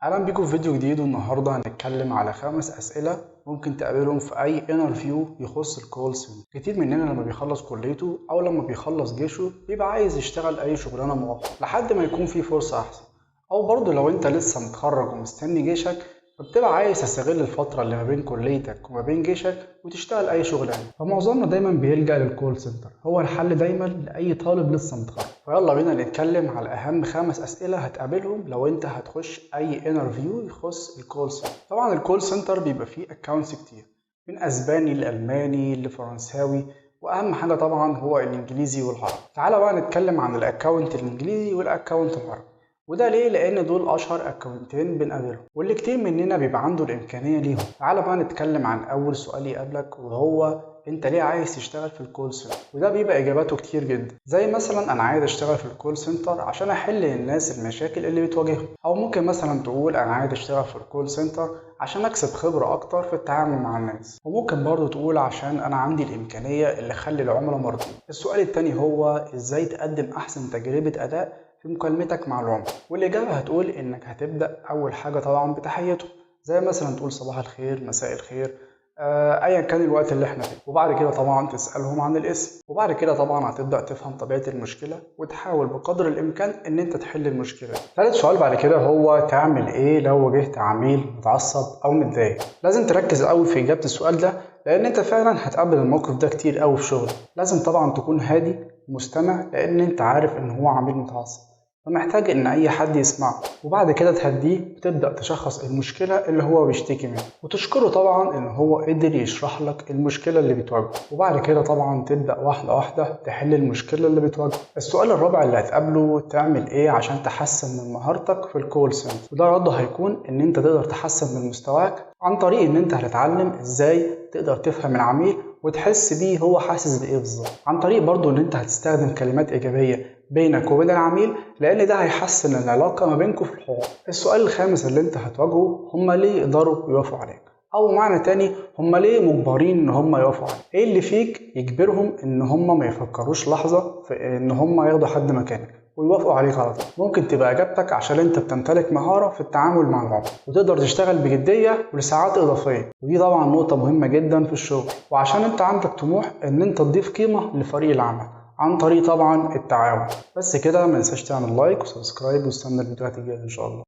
اهلا بيكم في فيديو جديد، والنهارده هنتكلم على 5 اسئله ممكن تقابلهم في اي انترفيو يخص الكول سنتر. كتير مننا لما بيخلص كليته او لما بيخلص جيشه بيبقى عايز يشتغل اي شغلانه مؤقته لحد ما يكون في فرصه احسن، او برضه لو انت لسه متخرج ومستني جيشك فبتبقى عايز تستغل الفتره اللي ما بين كليتك وما بين جيشك وتشتغل اي شغلانه. فمعظمنا دايما بيلجأ للكول سنتر، هو الحل دايما لاي طالب لسه متخرج. فيلا بينا نتكلم على اهم 5 اسئله هتقابلهم لو انت هتخش اي انترفيو يخص الكول سنتر. طبعا الكول سنتر بيبقى فيه اكونتس كتير، من اسباني لالماني لفرنساوي، واهم حاجه طبعا هو الانجليزي والعربي. تعالى بقى نتكلم عن الاكونت الانجليزي والاكونت العربي. وده ليه؟ لان دول اشهر اكونتين بنقابلهم واللي كتير مننا بيبقى عنده الامكانيه ليهم. تعالى بقى نتكلم عن اول سؤال يقابلك، وهو انت ليه عايز تشتغل في الكول سنتر؟ وده بيبقى اجاباته كتير جدا، زي مثلا انا عايز اشتغل في الكول سنتر عشان احل للناس المشاكل اللي بتواجههم، او ممكن مثلا تقول انا عايز اشتغل في الكول سنتر عشان اكسب خبرة اكتر في التعامل مع الناس، وممكن برضو تقول عشان انا عندي الامكانية اللي اخلي العملاء مرضيين. السؤال التاني هو ازاي تقدم احسن تجربة اداء في مكالمتك مع العملاء؟ والاجابة هتقول انك هتبدأ اول حاجة طبعا بتحيتهم، زي مثلا تقول صباح الخير، مساء الخير، ايا كان الوقت اللي احنا فيه. وبعد كده طبعا تسالهم عن الاسم، وبعد كده طبعا هتبدا تفهم طبيعه المشكله وتحاول بقدر الامكان ان انت تحل المشكله. ثالث سؤال بعد كده هو تعمل ايه لو واجهت عميل متعصب او متضايق؟ لازم تركز قوي في اجابه السؤال ده، لان انت فعلا هتقابل الموقف ده كتير قوي في شغلك. لازم طبعا تكون هادي مستمع، لان انت عارف ان هو عميل متعصب فمحتاج ان اي حد يسمعه، وبعد كده تهديه وتبدا تشخص المشكله اللي هو بيشتكي منها، وتشكره طبعا ان هو قدر يشرح لك المشكله اللي بتواجهه. وبعد كده طبعا تبدا واحده واحده تحل المشكله اللي بتواجهه. السؤال الرابع اللي هتقابله تعمل ايه عشان تحسن من مهارتك في الكول سنتر؟ وده رده هيكون ان انت تقدر تحسن من مستواك عن طريق ان انت هتتعلم ازاي تقدر تفهم العميل وتحس بيه هو حاسس بايه بالظبط، عن طريق برضو ان انت هتستخدم كلمات ايجابيه بينك وبين العميل، لان ده هيحسن العلاقه ما بينكم في الحوار. السؤال الخامس اللي انت هتواجهه هم ليه يقدروا يوافقوا عليك، او معنى تاني هم ليه مجبرين ان هم يوافقوا عليك؟ ايه اللي فيك يجبرهم ان هم ما يفكروش لحظه في ان هم ياخدوا حد مكانك ويوافقوا عليك على طول؟ ممكن تبقى اجابتك عشان انت بتمتلك مهاره في التعامل مع العملاء وتقدر تشتغل بجديه ولساعات اضافيه، ودي طبعا نقطه مهمه جدا في الشغل، وعشان انت عندك طموح ان انت تضيف قيمه لفريق العمل عن طريق طبعا التعاون. بس كده، ما تنساش تعمل لايك وسبسكرايب واستنى الفيديوهات الجايه ان شاء الله.